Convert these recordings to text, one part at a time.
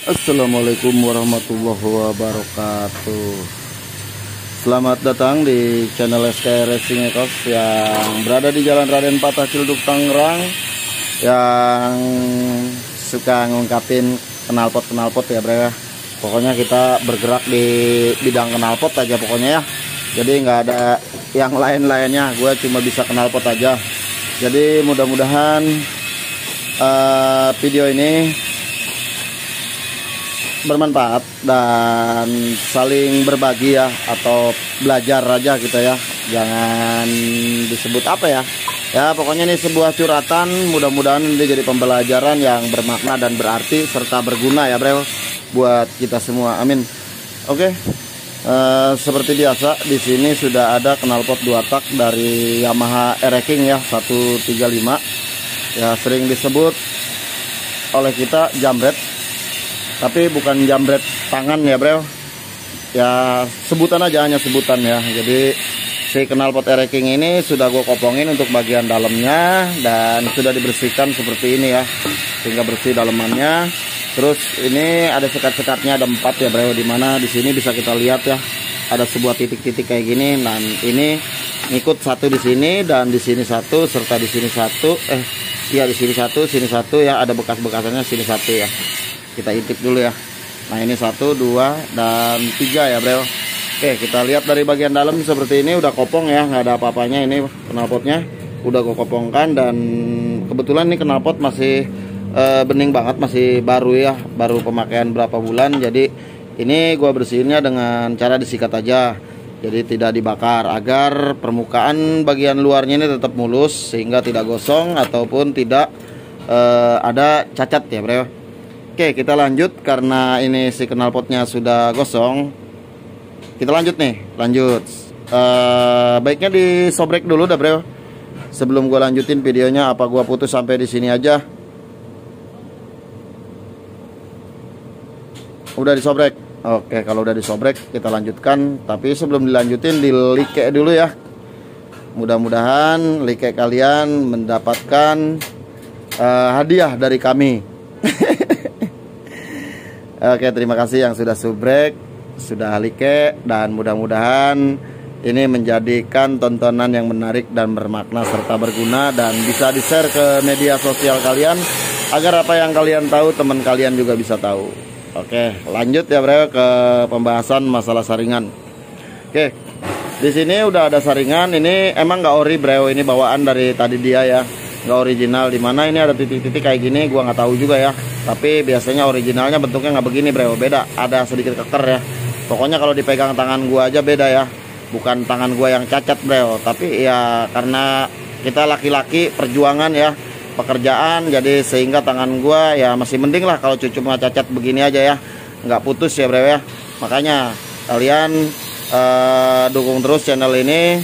Assalamualaikum warahmatullahi wabarakatuh. Selamat datang di channel SK Racing Ekos yang berada di Jalan Raden Patah Ciledug Tangerang, yang suka ngungkapin knalpot ya bro ya. Pokoknya kita bergerak di bidang knalpot aja pokoknya ya. Jadi nggak ada yang lain-lainnya, gue cuma bisa knalpot aja. Jadi mudah-mudahan video ini bermanfaat dan saling berbagi ya, atau belajar aja gitu ya, jangan disebut apa ya, ya pokoknya ini sebuah curhatan. Mudah-mudahan ini jadi pembelajaran yang bermakna dan berarti serta berguna ya bro buat kita semua, amin. Oke, seperti biasa di sini sudah ada knalpot 2 tak dari Yamaha R-King ya 135 ya, sering disebut oleh kita jambret, tapi bukan jambret tangan ya bro ya, sebutan aja, hanya sebutan ya. Jadi si knalpot R-King ini sudah gue kopongin untuk bagian dalamnya dan sudah dibersihkan seperti ini ya, sehingga bersih dalamannya. Terus ini ada sekat-sekatnya, ada 4 ya bro, dimana di sini bisa kita lihat ya, ada sebuah titik-titik kayak gini. Dan ini ngikut satu di sini dan di sini satu, serta di sini satu, iya di sini satu ya, ada bekas-bekasannya sini satu ya. Kita intip dulu ya. Nah ini 1, 2, dan 3 ya bro. Oke, kita lihat dari bagian dalam seperti ini, udah kopong ya, nggak ada apa-apanya. Ini knalpotnya udah gue kopongkan, dan kebetulan ini knalpot masih bening banget, masih baru ya, baru pemakaian berapa bulan. Jadi ini gue bersihinnya dengan cara disikat aja, jadi tidak dibakar, agar permukaan bagian luarnya ini tetap mulus sehingga tidak gosong ataupun tidak ada cacat ya bro. Oke, kita lanjut karena ini si knalpotnya sudah gosong. Kita lanjut nih, lanjut. Baiknya disobrek dulu dah bro, sebelum gue lanjutin videonya. Apa gue putus sampai di sini aja? Udah disobrek. Oke, kalau udah disobrek kita lanjutkan. Tapi sebelum dilanjutin, dilike dulu ya. Mudah-mudahan like kalian mendapatkan hadiah dari kami. Oke, terima kasih yang sudah subrek, sudah like, dan mudah-mudahan ini menjadikan tontonan yang menarik dan bermakna serta berguna, dan bisa di-share ke media sosial kalian agar apa yang kalian tahu teman kalian juga bisa tahu. Oke, lanjut ya bro ke pembahasan masalah saringan. Oke, di sini udah ada saringan. Ini emang nggak ori bro, ini bawaan dari tadi dia ya, nggak original. Dimana ini ada titik-titik kayak gini, gua nggak tahu juga ya. Tapi biasanya originalnya bentuknya nggak begini bro, beda, ada sedikit keker ya. Pokoknya kalau dipegang tangan gua aja beda ya, bukan tangan gua yang cacat bro, tapi ya karena kita laki-laki perjuangan ya, pekerjaan, jadi sehingga tangan gua ya masih mending lah kalau cuma cacat begini aja ya, nggak putus ya bro ya. Makanya kalian dukung terus channel ini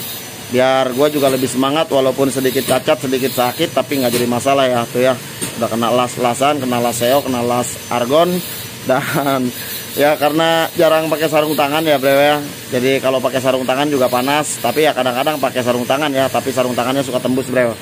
biar gue juga lebih semangat, walaupun sedikit cacat, sedikit sakit, tapi nggak jadi masalah ya. Tuh ya, udah kena las-lasan, kena las seo, kena las argon, dan ya karena jarang pakai sarung tangan ya bro ya. Jadi kalau pakai sarung tangan juga panas, tapi ya kadang-kadang pakai sarung tangan ya, tapi sarung tangannya suka tembus bro.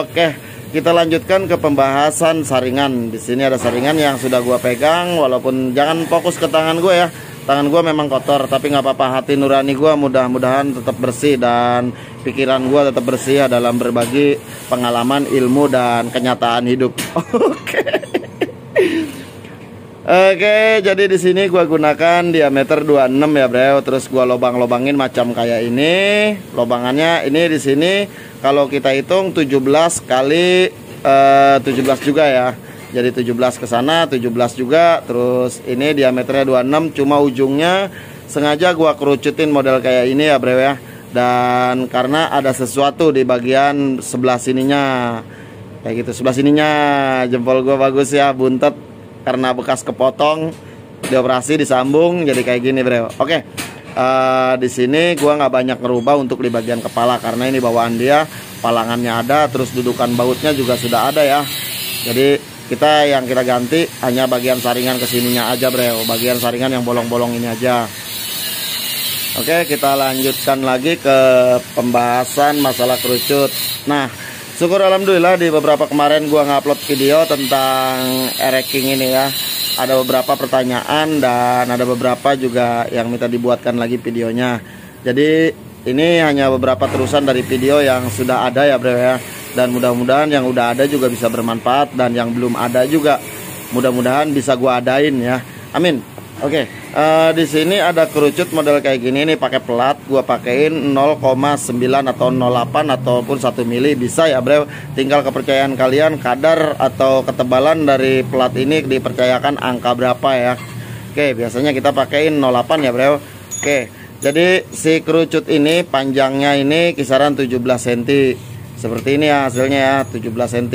Oke, kita lanjutkan ke pembahasan saringan. Di sini ada saringan yang sudah gue pegang, walaupun jangan fokus ke tangan gue ya. Tangan gue memang kotor, tapi nggak apa-apa, hati nurani gue mudah-mudahan tetap bersih, dan pikiran gue tetap bersih ya, dalam berbagi pengalaman, ilmu, dan kenyataan hidup. Oke, jadi di sini gue gunakan diameter 26 ya bro. Terus gue lobang-lobangin macam kayak ini. Lobangannya ini di sini kalau kita hitung 17 kali 17 juga ya. Jadi 17 ke sana, 17 juga. Terus ini diameternya 26, cuma ujungnya sengaja gua kerucutin model kayak ini ya bro ya. Dan karena ada sesuatu di bagian sebelah sininya, kayak gitu, sebelah sininya jempol gua bagus ya, buntet karena bekas kepotong, dioperasi, disambung jadi kayak gini bro. Oke, di sini gua nggak banyak ngerubah untuk di bagian kepala, karena ini bawaan dia, palangannya ada, terus dudukan bautnya juga sudah ada ya. Jadi yang kita ganti hanya bagian saringan kesininya aja bro, bagian saringan yang bolong-bolong ini aja. Oke, kita lanjutkan lagi ke pembahasan masalah kerucut. Nah, syukur alhamdulillah di beberapa kemarin gua ngupload video tentang R-King ini ya. ada beberapa pertanyaan dan ada beberapa juga yang minta dibuatkan lagi videonya. Jadi ini hanya beberapa terusan dari video yang sudah ada ya bro ya. Dan mudah-mudahan yang udah ada juga bisa bermanfaat, dan yang belum ada juga mudah-mudahan bisa gua adain ya. Amin. Oke, di sini ada kerucut model kayak gini nih, pakai pelat. Gua pakein 0,9 atau 0,8 ataupun 1 mili bisa ya bro. Tinggal kepercayaan kalian, kadar atau ketebalan dari pelat ini dipercayakan angka berapa ya. Oke, biasanya kita pakein 0,8 ya bro. Oke, jadi si kerucut ini panjangnya ini kisaran 17 cm. Seperti ini ya hasilnya ya, 17 cm.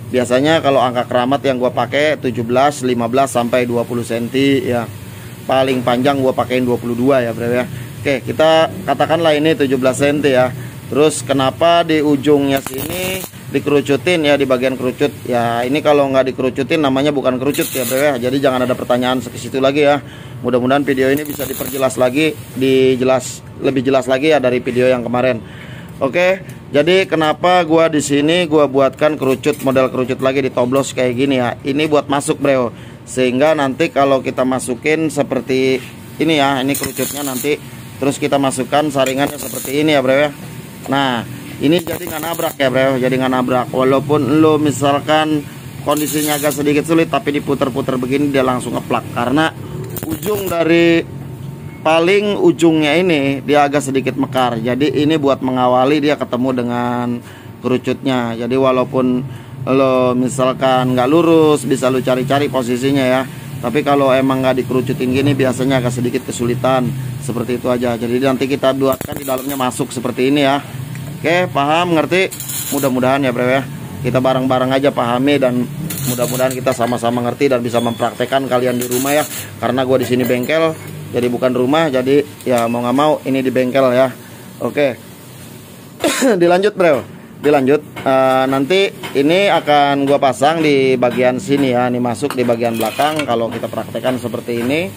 Biasanya kalau angka keramat yang gua pakai 17, 15 sampai 20 cm ya. Paling panjang gua pakein 22 ya bro ya. Oke, kita katakanlah ini 17 cm ya. Terus kenapa di ujungnya sini dikerucutin ya, di bagian kerucut ya? Ini kalau nggak dikerucutin namanya bukan kerucut ya bro ya. Jadi jangan ada pertanyaan ke situ lagi ya. Mudah-mudahan video ini bisa diperjelas lagi, lebih jelas lagi ya dari video yang kemarin. Oke, jadi kenapa gua di sini gua buatkan kerucut, model kerucut lagi ditoblos kayak gini ya. Ini buat masuk bro, sehingga nanti kalau kita masukin seperti ini ya, ini kerucutnya nanti, terus kita masukkan saringannya seperti ini ya bro ya. Nah, ini jadi nggak nabrak ya bro, jadi nggak nabrak. Walaupun lo misalkan kondisinya agak sedikit sulit, tapi diputer-puter begini dia langsung ngeplak, karena ujung dari paling ujungnya ini dia agak sedikit mekar. Jadi ini buat mengawali dia ketemu dengan kerucutnya. Jadi walaupun lo misalkan nggak lurus, bisa lo cari-cari posisinya ya. Tapi kalau emang nggak dikerucutin gini biasanya agak sedikit kesulitan. Seperti itu aja. Jadi nanti kita buatkan di dalamnya masuk seperti ini ya. Oke, paham, ngerti? Mudah-mudahan ya bro ya. Kita bareng-bareng aja pahami, dan mudah-mudahan kita sama-sama ngerti dan bisa mempraktekkan kalian di rumah ya. Karena gue di sini bengkel, jadi bukan rumah, jadi ya mau nggak mau ini di bengkel ya. Oke. Dilanjut bro, dilanjut. Nanti ini akan gua pasang di bagian sini ya, ini masuk di bagian belakang. Kalau kita praktekkan seperti ini,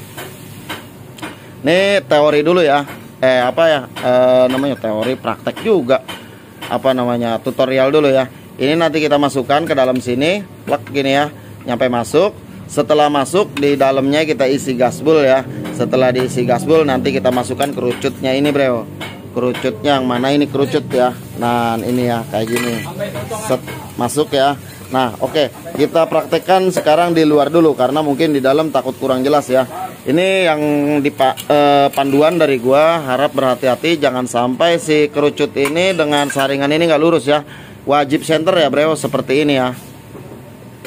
ini teori dulu ya. Namanya teori, praktek juga. Apa namanya, tutorial dulu ya. Ini nanti kita masukkan ke dalam sini, plug gini ya, nyampe masuk. Setelah masuk, di dalamnya kita isi gasbul ya. Setelah diisi gasbul, nanti kita masukkan kerucutnya ini bro. Kerucutnya yang mana ini kerucut ya. Nah ini ya kayak gini. Set, masuk ya. Nah oke, kita praktekkan sekarang di luar dulu, karena mungkin di dalam takut kurang jelas ya. Ini yang di panduan dari gua, harap berhati-hati jangan sampai si kerucut ini dengan saringan ini nggak lurus ya. Wajib center ya bro, seperti ini ya.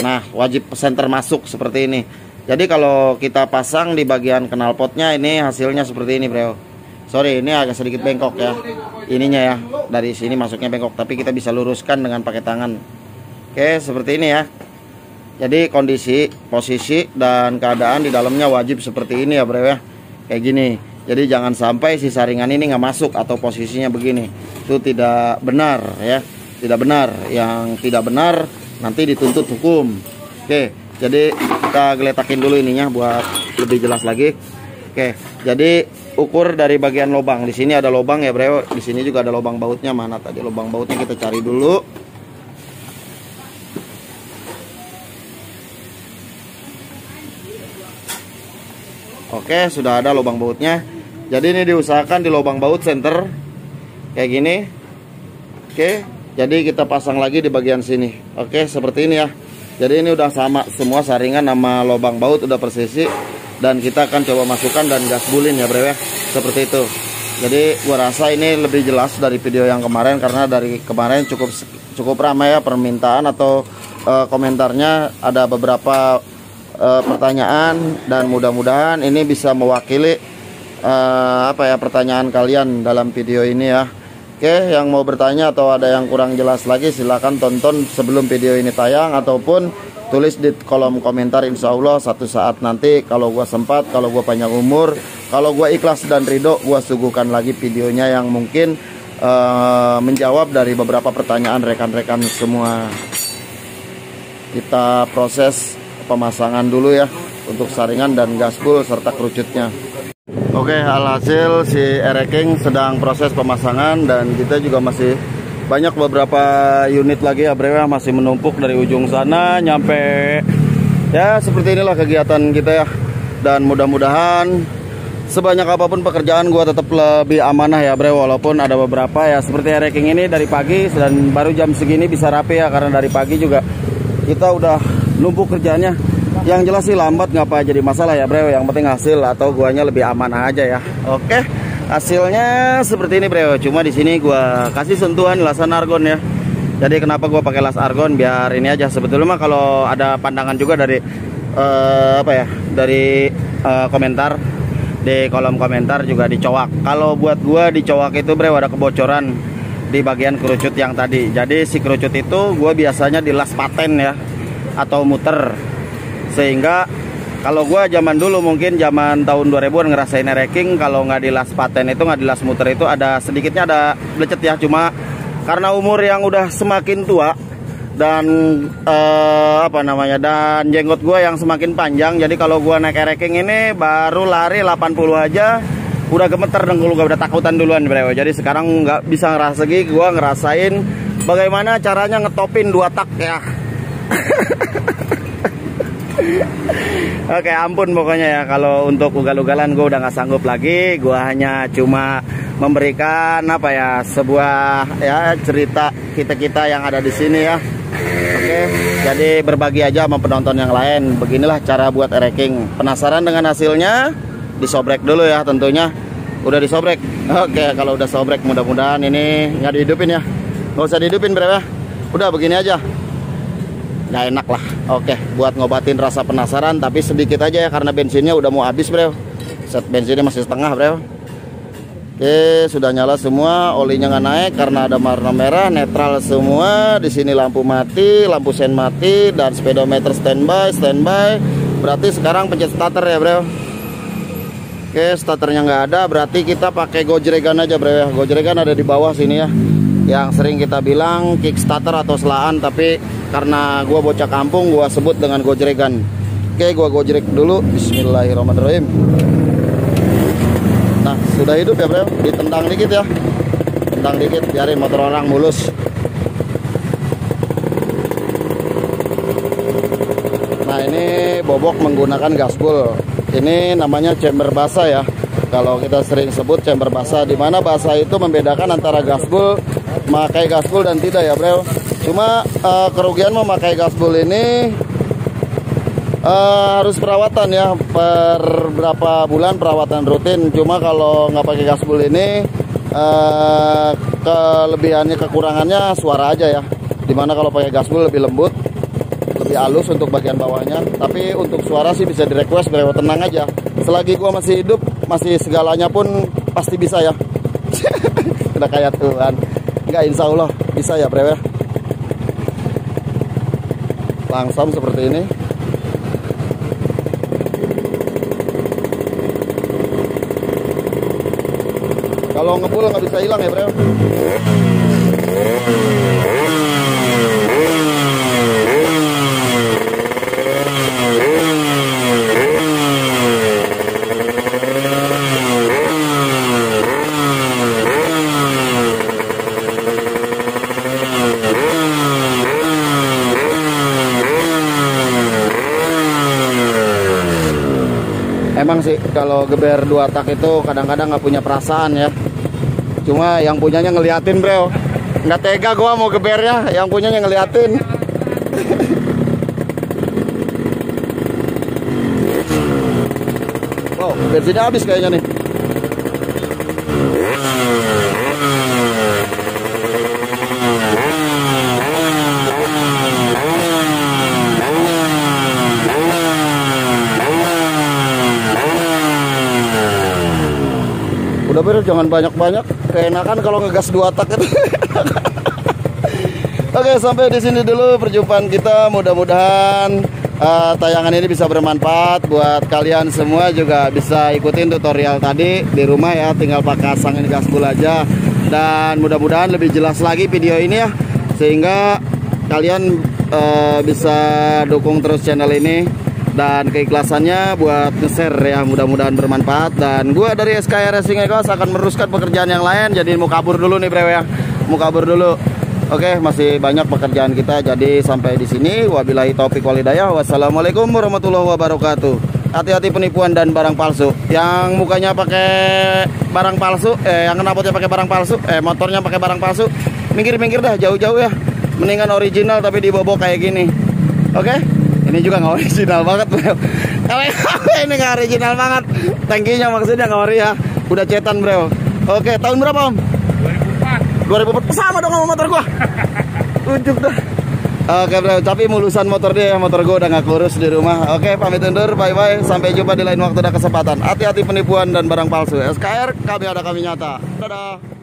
Nah wajib center masuk seperti ini. Jadi kalau kita pasang di bagian knalpotnya ini hasilnya seperti ini bro. Sorry, ini agak sedikit bengkok ya ininya ya, dari sini masuknya bengkok, tapi kita bisa luruskan dengan pakai tangan. Oke, seperti ini ya. Jadi kondisi, posisi, dan keadaan di dalamnya wajib seperti ini ya bro ya. Kayak gini. Jadi jangan sampai si saringan ini nggak masuk atau posisinya begini. Itu tidak benar ya. Tidak benar. Yang tidak benar nanti dituntut hukum. Oke, jadi kita geletakin dulu ininya buat lebih jelas lagi. Oke, jadi ukur dari bagian lubang. Di sini ada lubang ya bro. Di sini juga ada lubang bautnya. Mana tadi lubang bautnya, kita cari dulu. Oke, sudah ada lubang bautnya. Jadi ini diusahakan di lubang baut center kayak gini. Oke, jadi kita pasang lagi di bagian sini. Oke, seperti ini ya. Jadi ini udah sama semua saringan sama lubang baut udah persisi, dan kita akan coba masukkan dan gasbulin ya bro ya. Seperti itu. Jadi gua rasa ini lebih jelas dari video yang kemarin, karena dari kemarin cukup ramai ya permintaan atau komentarnya, ada beberapa pertanyaan, dan mudah-mudahan ini bisa mewakili pertanyaan kalian dalam video ini ya. Oke, yang mau bertanya atau ada yang kurang jelas lagi silahkan tonton sebelum video ini tayang, ataupun tulis di kolom komentar. Insya Allah satu saat nanti kalau gua sempat, kalau gua panjang umur, kalau gua ikhlas dan ridho, gua suguhkan lagi videonya yang mungkin menjawab dari beberapa pertanyaan rekan-rekan semua. Kita proses pemasangan dulu ya untuk saringan dan gasbul serta kerucutnya. Oke, alhasil si Ereking sedang proses pemasangan, dan kita juga masih banyak beberapa unit lagi ya bro, masih menumpuk dari ujung sana nyampe Ya seperti inilah kegiatan kita ya. Dan mudah-mudahan sebanyak apapun pekerjaan gua tetap lebih amanah ya bre. Walaupun ada beberapa ya seperti wrecking ini dari pagi dan baru jam segini bisa rapi ya. Karena dari pagi juga kita udah numpuk kerjanya. Yang jelas sih lambat nggak apa jadi masalah ya bre. Yang penting hasil atau guanya lebih amanah aja ya. Oke, hasilnya seperti ini bre. Cuma di sini gua kasih sentuhan lasan argon ya. Jadi kenapa gua pakai las argon biar ini aja. Sebetulnya mah kalau ada pandangan juga dari komentar di kolom komentar juga dicowak. Kalau buat gua dicowak itu bre ada kebocoran di bagian kerucut yang tadi. Jadi si kerucut itu gua biasanya dilas paten ya atau muter. Sehingga kalau gua zaman dulu mungkin zaman tahun 2000-an ngerasain wrecking, kalau nggak dilas paten itu nggak dilas muter itu ada sedikitnya ada lecet ya. Cuma karena umur yang udah semakin tua dan dan jenggot gua yang semakin panjang, jadi kalau gua naik wrecking ini baru lari 80 aja udah gemeter dengkul gua, udah takutan duluan bro. Jadi sekarang nggak bisa ngerasa lagi, gua ngerasain bagaimana caranya ngetopin 2 tak ya. Oke, ampun pokoknya ya kalau untuk ugal-ugalan gue udah nggak sanggup lagi. Gue hanya cuma memberikan sebuah ya cerita kita yang ada di sini ya. Oke, jadi berbagi aja sama penonton yang lain. Beginilah cara buat wrecking. Penasaran dengan hasilnya? Disobrek dulu ya tentunya. Udah disobrek. Oke, kalau udah sobrek mudah-mudahan ini nggak dihidupin ya. Nggak usah dihidupin bro ya. Udah begini aja. Nggak enak lah. Oke, buat ngobatin rasa penasaran tapi sedikit aja ya karena bensinnya udah mau habis bro. Set bensinnya masih setengah bro. Oke, sudah nyala semua, olinya nggak naik karena ada warna merah, netral semua. Di sini lampu mati, lampu sen mati dan speedometer standby. Berarti sekarang pencet starter ya bro. Oke, starternya nggak ada, berarti kita pakai gojregan aja bro ya. Gojregan ada di bawah sini ya. Yang sering kita bilang kickstarter atau selaan, tapi karena gua bocah kampung gua sebut dengan gojregan. Oke, gua gojrek dulu. Bismillahirrahmanirrahim. Nah, sudah hidup ya bro. Ditendang dikit ya. Tendang dikit biarin motor orang mulus. Nah, ini bobok menggunakan gaspol. Ini namanya chamber basah ya. Kalau kita sering sebut chamber basah, dimana basah itu membedakan antara gaspol, memakai gaspol dan tidak ya bro. Cuma kerugian memakai gaspol ini harus perawatan ya, per berapa bulan perawatan rutin. Cuma kalau nggak pakai gaspol ini kelebihannya, kekurangannya suara aja ya. Dimana kalau pakai gaspol lebih lembut, lebih halus untuk bagian bawahnya. Tapi untuk suara sih bisa di request bro, tenang aja. Selagi gua masih hidup, masih segalanya pun pasti bisa ya. Udah kayak Tuhan. Enggak, insya Allah bisa ya bro ya. Langsam seperti ini. Kalau ngebul nggak bisa hilang ya bro. Emang sih kalau geber 2 tak itu kadang-kadang nggak punya perasaan ya. Cuma yang punyanya ngeliatin bro. Nggak tega gua mau gebernya, yang punyanya ngeliatin. Wow, bensinnya habis kayaknya nih. Udah bro, jangan banyak-banyak. Keenakan kalau ngegas 2 tak itu. Oke, sampai di sini dulu perjumpaan kita. Mudah-mudahan tayangan ini bisa bermanfaat buat kalian semua. Juga bisa ikutin tutorial tadi di rumah ya. Tinggal pakai pasangin gaspol aja. Dan mudah-mudahan lebih jelas lagi video ini ya, sehingga kalian bisa dukung terus channel ini. Dan keikhlasannya buat nge-share ya, mudah-mudahan bermanfaat. Dan gua dari SKY Racing Egos akan meneruskan pekerjaan yang lain. Jadi mau kabur dulu nih bro ya, mau kabur dulu. Oke, masih banyak pekerjaan kita. Jadi sampai di sini. Wabillahi taufik walhidayah. Wassalamualaikum warahmatullahi wabarakatuh. Hati-hati penipuan dan barang palsu. Yang mukanya pakai barang palsu, yang knalpotnya pakai barang palsu, motornya pakai barang palsu, minggir-minggir dah, jauh-jauh ya. Mendingan original tapi dibobok kayak gini. Oke? Ini juga nggak original banget, bro. Ini nggak original banget. Tangkinya maksudnya nggak ori ya. Udah cetan, bro. Oke, tahun berapa, Om? 2004. Sama dong sama motor gua. Ujuk dah. Oke, bro, tapi mulusan motor dia, motor gua udah nggak kurus di rumah. Oke, pamit undur, bye-bye. Sampai jumpa di lain waktu dan kesempatan. Hati-hati penipuan dan barang palsu. SKR, kami ada, kami nyata. Dadah.